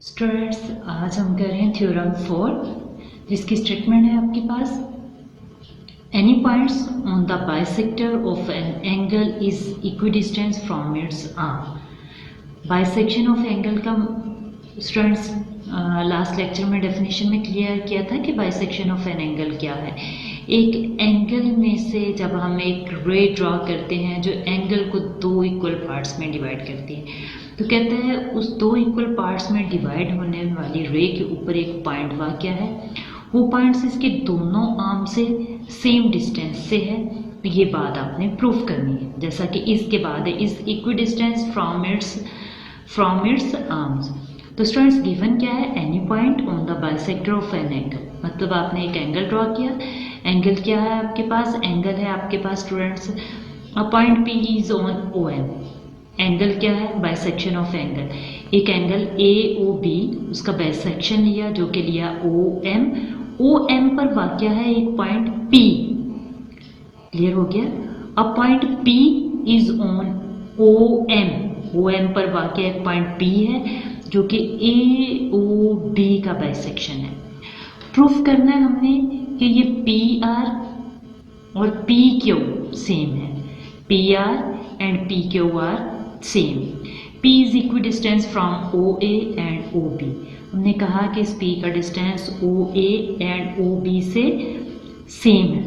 Students, आज हम कर रहे हैं थ्योरम 4 जिसकी स्टेटमेंट है आपके पास any points on the bisector of an angle is equidistance from its arm. Bisection of angle का स्टूडेंट्स लास्ट लेक्चर में डेफिनेशन में क्लियर किया था कि बाइसेक्शन ऑफ एन एंगल क्या है। एक एंगल में से जब हम एक रे ड्रॉ करते हैं जो एंगल को दो इक्वल पार्ट्स में डिवाइड करती है, तो कहते हैं उस दो इक्वल पार्ट्स में डिवाइड होने वाली रे के ऊपर एक पॉइंट वाक़या है, वो पॉइंट्स इसके दोनों आर्म से सेम डिस्टेंस से है। तो ये बात आपने प्रूफ करनी है, जैसा कि इसके बाद है is equidistance from it's arms. तो स्टूडेंट्स गिवन क्या है, any point on the bisector of an angle, मतलब आपने एक एंगल ड्रॉ किया। एंगल क्या है आपके पास, एंगल है आपके पास students a point P is on O M. Angle क्या है, बाइसेक्शन ऑफ एंगल। एक एंगल ए ओ बी, उसका बाइसेक्शन लिया जो कि लिया ओ एम। ओ एम पर वाक़या है एक पॉइंट पी। क्लियर हो गया। A point P is on O M. O M पर वाक़या एक पॉइंट पी है जो कि ए ओ बी का बाइसेक्शन है। प्रूफ करना है हमने कि ये पी आर और पी क्यू सेम है। P R and P Q are same. P is equidistance from O A and O B. हमने कहा कि इस P का distance O A and O B से सेम है।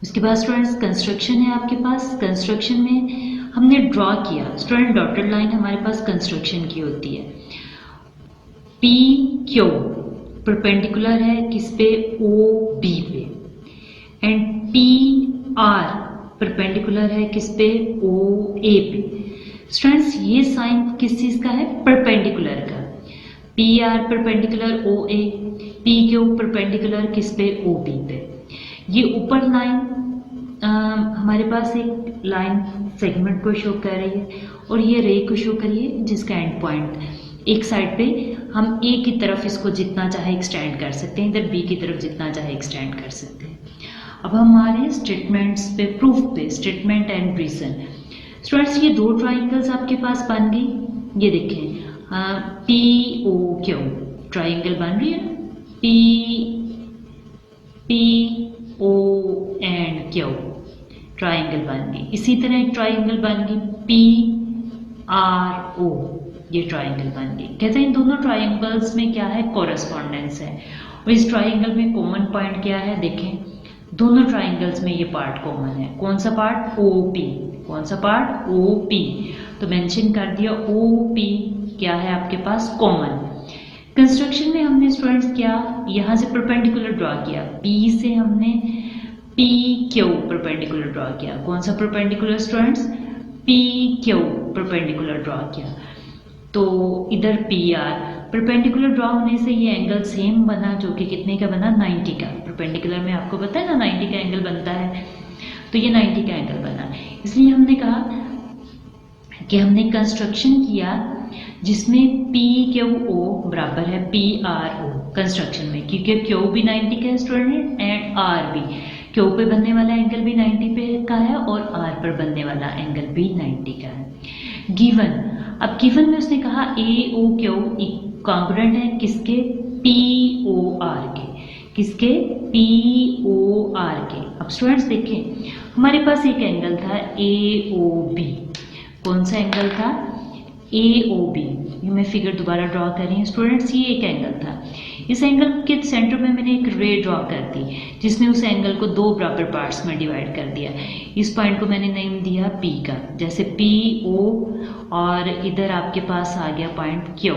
उसके बाद स्टूडेंट्स कंस्ट्रक्शन है आपके पास। कंस्ट्रक्शन में हमने ड्रॉ किया स्टूडेंट, डॉटेड लाइन हमारे पास कंस्ट्रक्शन की होती है। P क्यू परपेंडिकुलर है किस पे, ओ बी पे, एंड P आर परपेंडिकुलर है किस पे, ओ ए पे। स्टूडेंट्स ये साइन किस चीज का है, परपेंडिकुलर का। पी आर परपेंडिकुलर ओ ए, पी क्यू परपेंडिकुलर किस पे, ओ बी पे। ये ऊपर लाइन हमारे पास एक लाइन सेगमेंट को शो कर रही है और ये रे को शो करिए जिसका एंड पॉइंट एक साइड पे हम ए की तरफ इसको जितना चाहे एक्सटेंड कर सकते हैं, इधर बी की तरफ जितना चाहे एक्सटेंड कर सकते हैं। अब हमारे स्टेटमेंट्स पे, प्रूफ पे, स्टेटमेंट एंड रीजन। स्टूडेंट्स ये दो ट्राइंगल्स आपके पास बन गई। ये देखें पी ओ क्यू ट्राइंगल बन रही है, P O and Q triangle बन गई। इसी तरह एक ट्राइंगल बन गई पी आर ओ, ये ट्राइंगल बन गई। कहते हैं इन दोनों ट्राइंगल्स में क्या है, कोरस्पॉन्डेंस है। और इस ट्राइंगल में कॉमन पॉइंट क्या है, देखें दोनों ट्राइंगल्स में ये पार्ट कॉमन है। कौन सा पार्ट, ओ पी। कौन सा पार्ट, ओ पी। तो मेंशन कर दिया ओ पी क्या है आपके पास, कॉमन। कंस्ट्रक्शन में हमने स्टूडेंट्स क्या, यहां से परपेंडिकुलर ड्रॉ किया, पी से हमने पी क्यू परपेंडिकुलर ड्रॉ किया। कौन सा perpendicular students, P Q perpendicular draw किया। तो इधर पी आर परपेंडिकुलर ड्रॉ होने से ये एंगल सेम बना जो कि कितने का बना, 90 का। परपेंडिकुलर में आपको पता है ना 90 का एंगल बनता है, तो ये 90 का एंगल बना। इसलिए हमने कहा कि हमने कंस्ट्रक्शन किया जिसमें पी क्यू ओ बराबर है पी आर ओ कंस्ट्रक्शन में, क्योंकि क्यू भी 90 का है स्टूडेंट एंड आर भी। क्यू पे बनने वाला एंगल भी 90 पे का है और आर पर बनने वाला एंगल भी 90 का है। गिवन, अब गिवन में उसने कहा ए ओ क्यू कॉन्ग्रुएंट है किसके, पी ओ आर के। किसके, पी ओ आर के। अब स्टूडेंट्स देखें हमारे पास एक एंगल था ए ओ बी। कौन सा एंगल था, ए ओ बी। ये मैं फिगर दोबारा ड्रॉ कर रही हूँ स्टूडेंट्स, ये एक एंगल था। इस एंगल के सेंटर में मैंने एक रे ड्रॉ कर दी जिसने उस एंगल को दो बराबर पार्ट्स में डिवाइड कर दिया। इस पॉइंट को मैंने नेम दिया पी का, जैसे पी ओ, और इधर आपके पास आ गया पॉइंट क्यू।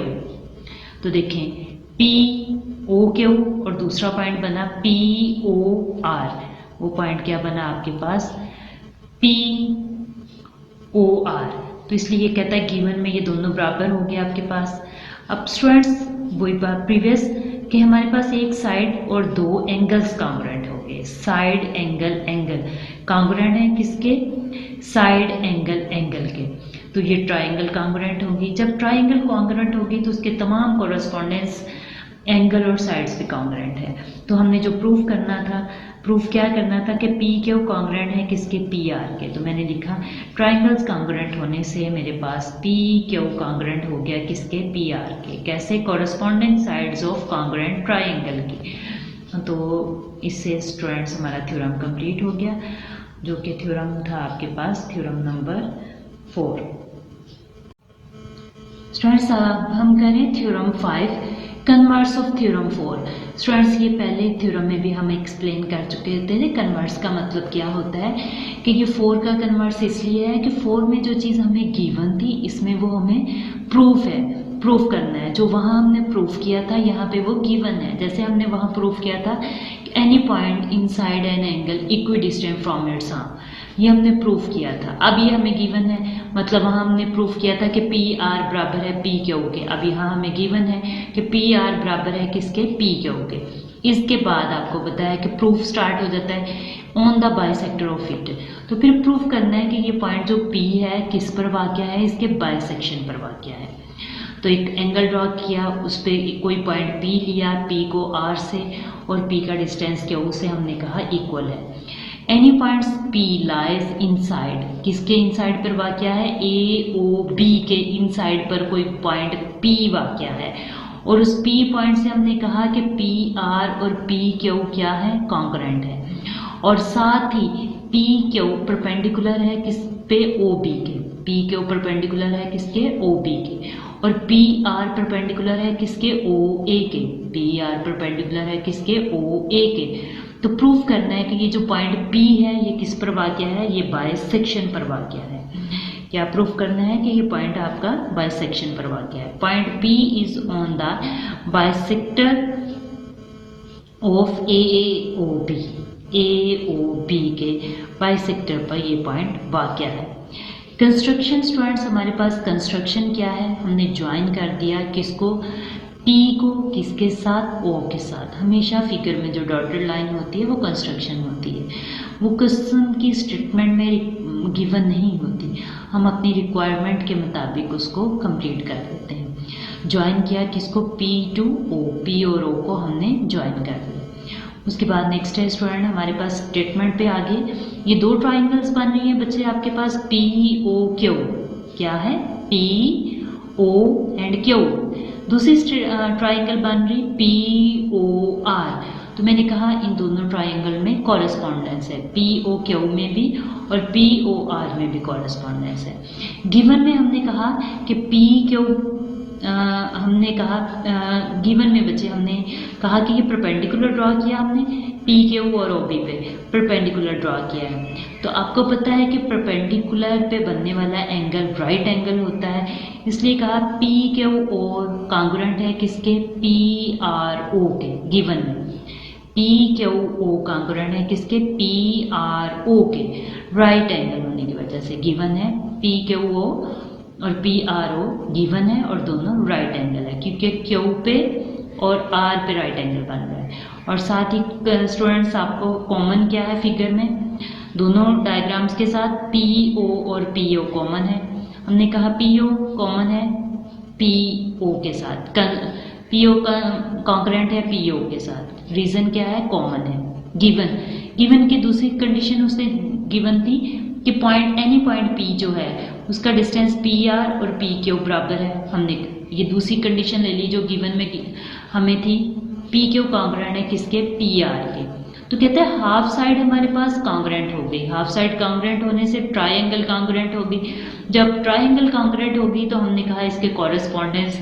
तो देखें पी ओ क्यू और दूसरा पॉइंट बना पी ओ आर। वो पॉइंट क्या बना आपके पास, पी ओ आर। तो इसलिए ये कहता है गिवन में ये दोनों बराबर हो गए आपके पास। अब स्टूडेंट्स वही बात प्रीवियस कि हमारे पास एक साइड और दो एंगल्स कॉन्ग्रुएंट हो गए। साइड एंगल एंगल कॉन्ग्रुएंट है किसके, साइड एंगल एंगल के। तो ये ट्राइंगल कॉन्ग्रुएंट होगी। जब ट्राइंगल कॉन्ग्रुएंट होगी तो उसके तमाम कोरस्पॉन्डेंस एंगल और साइड्स पे कॉन्ग्रुएंट है। तो हमने जो प्रूव करना था प्रूफ क्या करना था कि पी क्यू कॉन्ग्रुएंट है किसके, पी आर के। तो मैंने लिखा ट्राइंगल्स कॉन्ग्रुएंट होने से मेरे पास पी क्यू कॉन्ग्रुएंट हो गया किसके, पी आर के। कैसे, corresponding sides of congruent triangle की। तो इससे स्टूडेंट्स हमारा थ्योरम कंप्लीट हो गया, जो कि थ्योरम था आपके पास थ्योरम नंबर 4। स्टूडेंट्स अब हम करें theorem 5, converse of theorem 4। Students ये पहले थ्योरम में भी हम एक्सप्लेन कर चुके थे। कन्वर्स का मतलब क्या होता है कि ये 4 का कन्वर्स इसलिए है कि 4 में जो चीज़ हमें गिवन थी इसमें वो हमें प्रूफ है, प्रूफ करना है। जो वहाँ हमने प्रूफ किया था यहाँ पे वो गिवन है। जैसे हमने वहाँ प्रूफ किया था any point inside an angle equidistant from its, हाँ ये हमने प्रूफ किया था। अब ये हमें गिवन है, मतलब वहाँ हमने प्रूफ किया था कि पी आर बराबर है पी क्यू के। अब यहाँ हमें गिवन है कि पी आर बराबर है किसके, पी क्यू के। इसके बाद आपको बताया कि प्रूफ स्टार्ट हो जाता है on the bisector of it. तो फिर प्रूफ करना है कि ये पॉइंट जो पी है किस पर वाक़या है, इसके बाइसेक्शन पर वाक़या है। तो एक एंगल ड्रॉ किया, उस पर कोई पॉइंट पी लिया, पी को आर से और पी का डिस्टेंस क्यू से हमने कहा इक्वल है। Any points P lies inside, किसके इनसाइड पर वाक़या है, ए ओ बी के इनसाइड पर कोई पॉइंट पी वाक़या है। और उस पी पॉइंट से हमने कहा कि पी आर और पी क्यू क्या है, कॉन्ग्रुएंट है। और साथ ही पी क्यू परपेंडिकुलर है किस पे, ओ बी के। पी क्यू परपेंडिकुलर है किसके, ओ बी के। और पी आर परपेंडिकुलर है किसके, ओ ए के। पी आर परपेंडिकुलर है किसके, ओ ए के। तो प्रूफ करना है कि ये जो पॉइंट P है ये किस पर वाक़या है, ये बाइसेक्शन पर वाक़या है। क्या प्रूफ करना है कि ये पॉइंट आपका बाइसेक्शन पर वाक़या है। Point P is on the bisector of AOB, AOB के बाइसेक्टर पर ये पॉइंट वाक़या है। कंस्ट्रक्शन स्टूडेंट्स, हमारे पास कंस्ट्रक्शन क्या है, हमने ज्वाइन कर दिया किसको, P को किसके साथ, O के साथ। हमेशा फिगर में जो डॉटेड लाइन होती है वो कंस्ट्रक्शन होती है, वो क्वेश्चन की स्टेटमेंट में गिवन नहीं होती। हम अपनी रिक्वायरमेंट के मुताबिक उसको कंप्लीट कर देते हैं। ज्वाइन किया किसको, P टू O, P और O को हमने ज्वाइन कर दिया। उसके बाद नेक्स्ट है स्टूडेंट हमारे पास स्टेटमेंट पे आगे ये दो ट्राइंगल्स बन रही हैं बच्चे आपके पास, POQ क्या है, PO एंड Q। दूसरी ट्राइंगल बन रही POR। तो मैंने कहा इन दोनों ट्राइंगल में कॉरेस्पॉन्डेंस है, POQ में भी और POR में भी कॉरेस्पॉन्डेंस है। गिवन में हमने कहा कि PQ हमने कहा गिवन में बच्चे हमने कहा कि ये परपेंडिकुलर ड्रॉ किया हमने PQ और OB पे परपेंडिकुलर ड्रॉ किया है। तो आपको पता है कि परपेंडिकुलर पे बनने वाला एंगल राइट एंगल होता है, इसलिए कहा PQ और कॉन्ग्रुएंट है किसके, PRO के। गिवन में PQO कॉन्ग्रुएंट है किसके, PRO के। राइट एंगल होने की वजह से गिवन है PQO और PRO गिवन है और दोनों राइट एंगल है, क्योंकि Q पे और R पे राइट एंगल बन रहा है। और साथ ही स्टूडेंट्स आपको कॉमन क्या है फिगर में, दोनों डायग्राम्स के साथ PO और PO कॉमन है। हमने कहा PO कॉमन है PO के साथ, PO का कॉन्ग्रुएंट है PO के साथ। रीजन क्या है, कॉमन है। गिवन की दूसरी कंडीशन उसने गिवन थी कि पॉइंट एनी पॉइंट P जो है उसका डिस्टेंस PR और PQ बराबर है। हमने ये दूसरी कंडीशन ले ली जो गिवन में हमें थी, PQ कॉन्ग्रुएंट है किसके, PR के। तो कहते हैं हाफ साइड हमारे पास कॉन्ग्रुएंट हो गई। हाफ साइड कॉन्ग्रुएंट होने से ट्राइंगल कॉन्ग्रुएंट होगी। जब ट्राइंगल कॉन्ग्रुएंट होगी तो हमने कहा इसके कॉरेस्पॉन्डेंस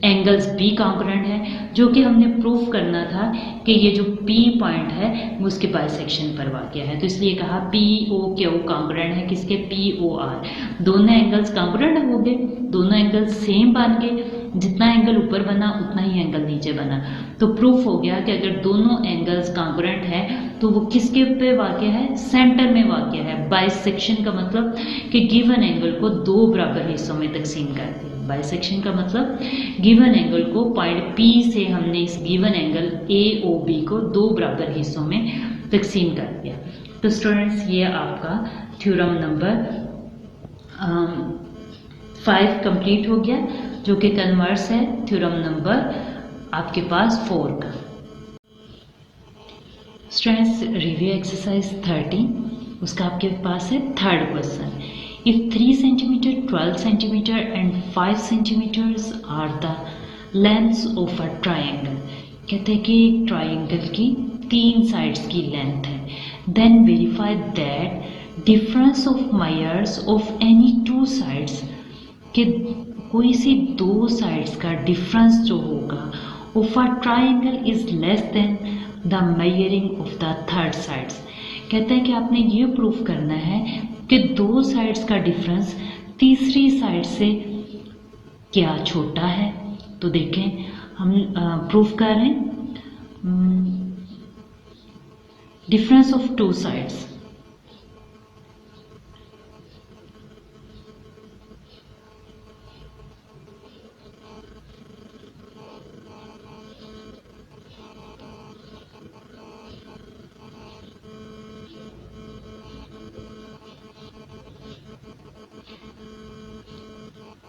एंगल्स भी कॉन्ग्रुएंट है, जो कि हमने प्रूफ करना था कि ये जो P पॉइंट है वो उसके बाइसेक्शन पर वाक़या है। तो इसलिए कहा POQ कॉन्ग्रुएंट है किसके, POR। दोनों एंगल्स कॉन्ग्रुएंट हो गए, दोनों एंगल्स सेम बन गए। जितना एंगल ऊपर बना उतना ही एंगल नीचे बना। तो प्रूफ हो गया कि अगर दोनों एंगल्स कॉन्ग्रुएंट है तो वो किसके पे वाक़या है, सेंटर में वाक़या है। बाइसेक्शन का मतलब कि गिवन एंगल को दो बराबर हिस्सों में तकसीम कर दिया। बाइसेक्शन का मतलब गिवन एंगल को पॉइंट P से हमने इस गिवन एंगल AOB को दो बराबर हिस्सों में तकसीम कर दिया। तो स्टूडेंट्स ये आपका थ्योरम नंबर 5 कंप्लीट हो गया, जो कि कन्वर्स है थ्योरम नंबर आपके पास 4 का। स्टूडेंट्स रिव्यू एक्सरसाइज 13 उसका आपके पास है third question. If 3 centimetre 12 centimetre and 5 centimetres are the lengths of a triangle, कहते हैं कि एक ट्राइंगल की 3 साइड्स की लेंथ है, then verify that difference of measures of any 2 sides, कि कोई सी 2 साइड्स का डिफरेंस जो होगा of a triangle is less than the measuring of the third sides. कहते हैं कि आपने ये प्रूफ करना है कि 2 साइड्स का डिफरेंस तीसरी साइड से क्या छोटा है। तो देखें हम प्रूफ कर रहे हैं difference of 2 sides.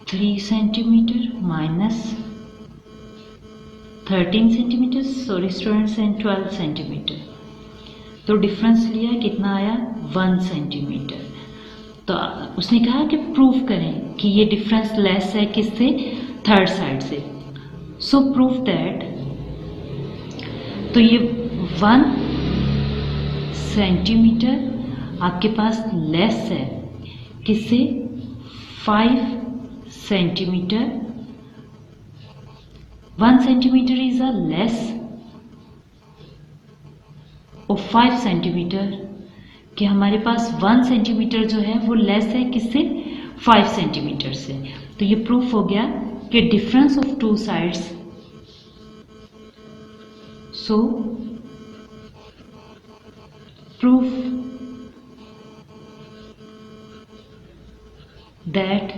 Three centimetre minus 13 centimetre, sorry students, and 12 centimetre, तो डिफरेंस लिया कितना आया 1 सेंटीमीटर। तो उसने कहा कि प्रूफ करें कि ये डिफरेंस लेस है किससे, थर्ड साइड से। सो प्रूफ दैट, तो ये 1 सेंटीमीटर आपके पास लेस है किससे, 5 centimetre. 1 centimetre is a less of 5 centimetre, कि हमारे पास 1 सेंटीमीटर जो है वो लेस है किससे, 5 सेंटीमीटर से। तो ये प्रूफ हो गया कि difference of 2 sides, so proof that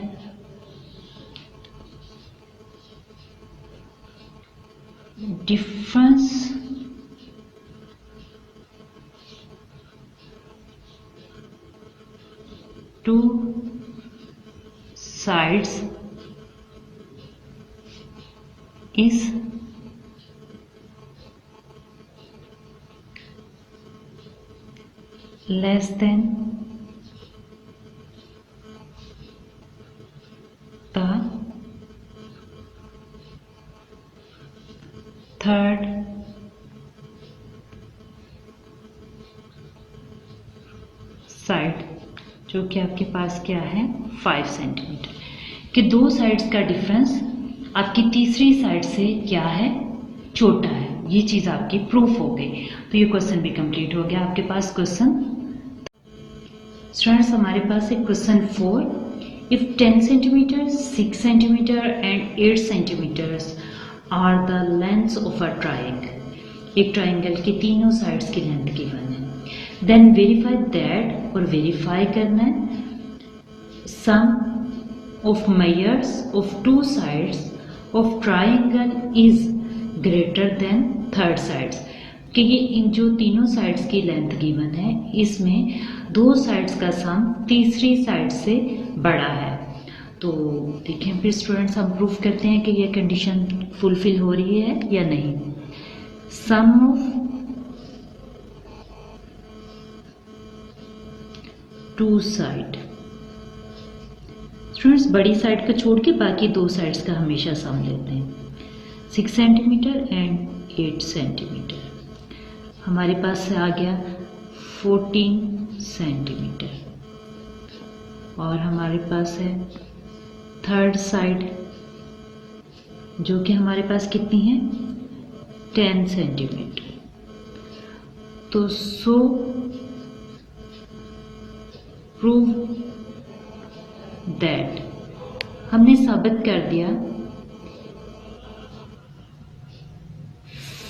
difference two sides is less than the third side, जो कि आपके पास क्या है 5 सेंटीमीटर, कि 2 साइड्स का डिफरेंस आपकी तीसरी साइड से क्या है, छोटा है। ये चीज़ आपकी प्रूफ हो गई। तो ये क्वेश्चन भी कंप्लीट हो गया आपके पास। क्वेश्चन स्टूडेंट्स हमारे पास है question 4। If 10 centimetre 6 centimetre and 8 centimetres are the lengths of a triangle, एक ट्राइंगल की तीनों साइड्स की लेंथ गिवन है, देन वेरीफाई दैट, और वेरीफाई करना है sum of measures of 2 sides of triangle is greater than third sides, कि ये इन जो तीनों साइड्स की लेंथ गिवन है इसमें 2 साइड्स का सम तीसरी साइड से बड़ा है। तो देखें फिर स्टूडेंट्स हम प्रूफ करते हैं कि ये कंडीशन फुलफिल हो रही है या नहीं। सम ऑफ 2 साइड, स्टूडेंट्स बड़ी साइड का छोड़ के बाकी 2 साइड्स का हमेशा सम लेते हैं। 6 सेंटीमीटर एंड 8 सेंटीमीटर, हमारे पास से आ गया 14 सेंटीमीटर, और हमारे पास है थर्ड साइड जो कि हमारे पास कितनी है 10 सेंटीमीटर। तो सो प्रूव दैट, हमने साबित कर दिया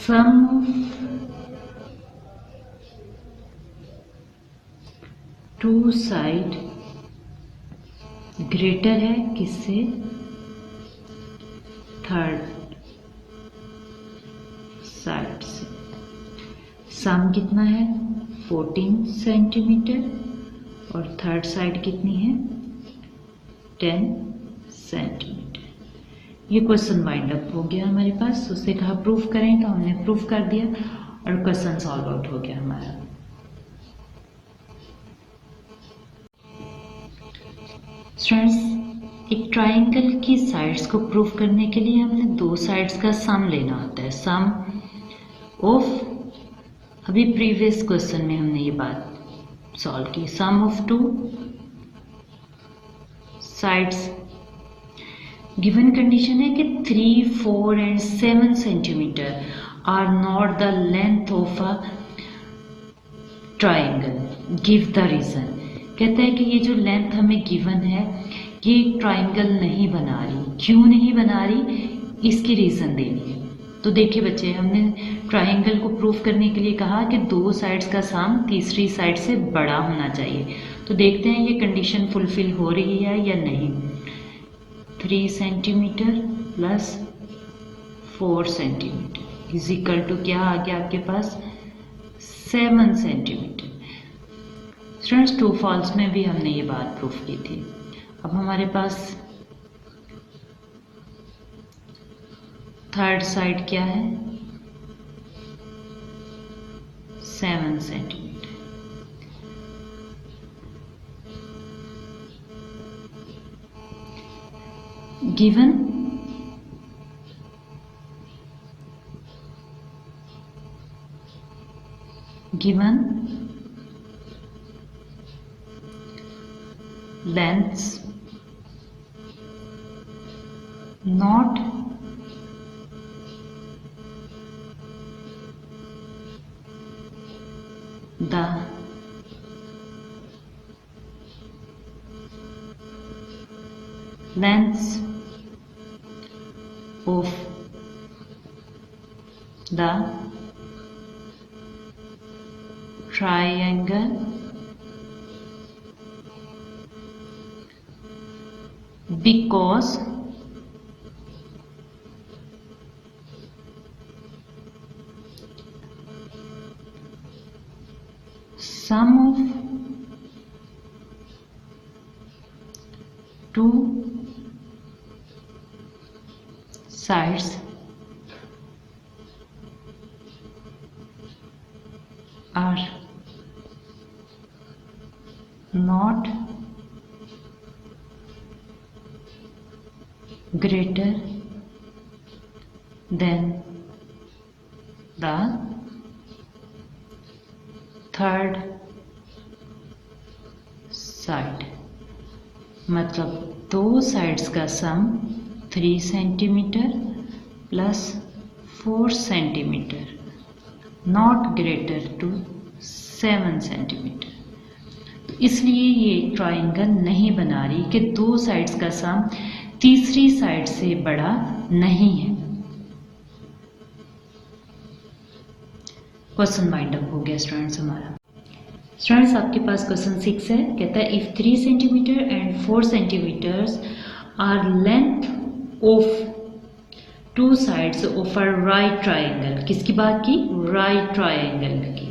सम ऑफ 2 साइड ग्रेटर है किससे, थर्ड साइड से। सम कितना है 14 सेंटीमीटर और थर्ड साइड कितनी है 10 सेंटीमीटर। ये क्वेश्चन वाइंड अप हो गया हमारे पास। उससे कहा प्रूफ करें, तो हमने प्रूफ कर दिया। और क्वेश्चन सॉल्व आउट हो गया हमारा। स्टूडेंट्स, एक ट्राइंगल की साइड्स को प्रूव करने के लिए हमने दो साइड्स का सम लेना होता है। सम ऑफ, अभी प्रीवियस क्वेश्चन में हमने ये बात सॉल्व की, sum of two sides. Given condition है कि 3, 4 and 7 centimetre are not the length of a triangle, give the reason. कहता है कि ये जो लेंथ हमें गिवन है ये ट्राइंगल नहीं बना रही, क्यों नहीं बना रही, इसकी रीजन देनी है। तो देखिए बच्चे, हमने ट्राइंगल को प्रूव करने के लिए कहा कि दो साइड्स का सम तीसरी साइड से बड़ा होना चाहिए। तो देखते हैं ये कंडीशन फुलफिल हो रही है या नहीं। 3 centimetre plus 4 centimetre is equal to क्या आ गया आपके पास, 7 सेंटीमीटर। स्टूडेंट्स, ट्रू फॉल्स में भी हमने ये बात प्रूफ की थी। अब हमारे पास थर्ड साइड क्या है, 7 centimetre. Given lengths not the lengths of the triangle because sum of two sides are not greater than the third side। मतलब दो साइड्स का sum 3 centimetre plus 4 centimetre not greater to 7 centimetre. तो इसलिए ये triangle नहीं बना रही कि दो साइड्स का सम तीसरी साइड से बड़ा नहीं है। क्वेश्चन वाइंड अप हो गया स्टूडेंट्स हमारा। स्टूडेंट्स, आपके पास क्वेश्चन 6 है। कहता है if 3 centimetre and 4 centimetres are length of two sides of a right triangle. किसकी बात की, राइट ट्राइंगल की।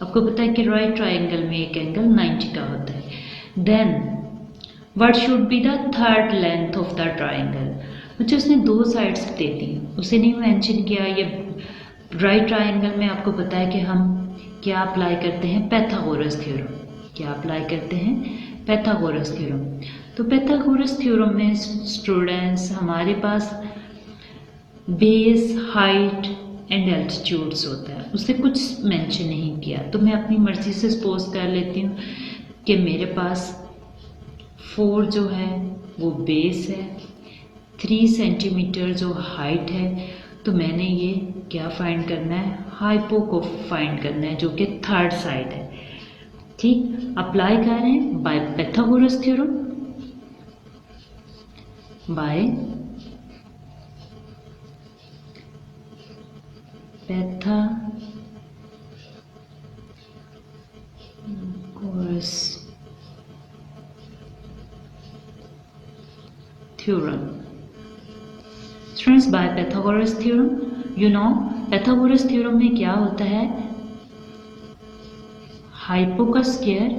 आपको पता है कि राइट ट्राइंगल में एक एंगल 90 का होता है। Then what should be the third length of the triangle. मुझे उसने दो साइड्स दे दी, उसे नहीं मेंशन किया। ये राइट ट्राइंगल में आपको पता है कि हम क्या अप्लाई करते हैं, पैथागोरस थ्योरम। क्या अप्लाई करते हैं, पैथागोरस थ्योरम। तो पैथागोरस थ्योरम में स्टूडेंट्स हमारे पास बेस, हाइट एंड एल्टीट्यूड्स होता है, उससे कुछ मेंशन नहीं किया। तो मैं अपनी मर्जी से सपोज कर लेती हूँ कि मेरे पास 4 जो है वो बेस है, 3 सेंटीमीटर जो हाइट है। तो मैंने ये क्या फाइंड करना है, हाइपो को फाइंड करना है, जो कि थर्ड साइड है। ठीक, अप्लाई कर रहे हैं by Pythagoras theorem. By Pythagoras theorem. Students, by Pythagoras theorem, you know Pythagoras theorem में क्या होता है, हाइपो का स्क्वायर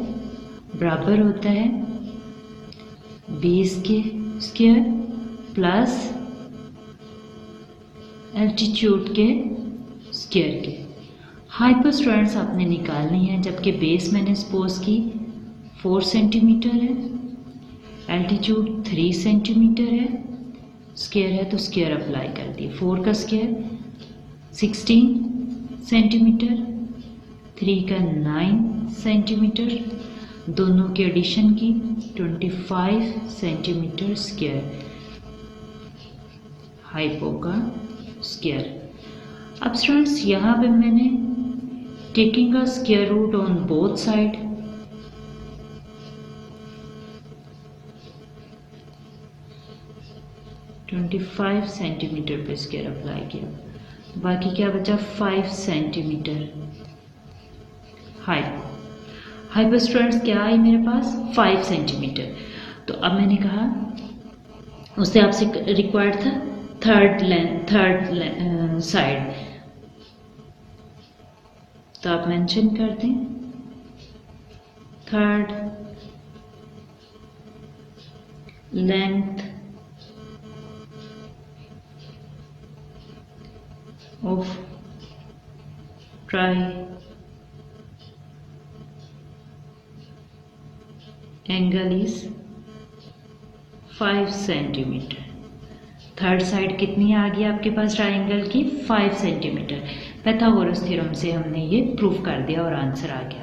बराबर होता है बेस के स्क्वायर प्लस एल्टीट्यूड के स्क्वायर के। हाइपोस्टूडेंट्स आपने निकालनी है, जबकि बेस मैंने सपोज की 4 सेंटीमीटर है, एल्टीट्यूड 3 सेंटीमीटर है, स्क्वायर है तो स्क्वायर अप्लाई कर दिए। 4 का स्क्वायर 16 सेंटीमीटर, 3 का 9 सेंटीमीटर, दोनों की एडिशन की 25 सेंटीमीटर स्क्वायर, हाइपो का स्क्वायर। अब स्टूडेंट्स यहाँ पे मैंने taking a square root on both side, (25 centimetre पे स्क्वायर अप्लाई किया, बाकी क्या बचा 5 सेंटीमीटर हाइपो स्टूडेंट्स क्या आई मेरे पास 5 सेंटीमीटर। तो अब मैंने कहा उससे आपसे रिक्वायर्ड था थर्ड साइड, तो आप मेंशन कर दें third length of try angle is 5 centimetre. Third side कितनी आ गई आपके पास ट्राइंगल की 5 सेंटीमीटर। पाइथागोरस थ्योरम से हमने ये प्रूव कर दिया और आंसर आ गया।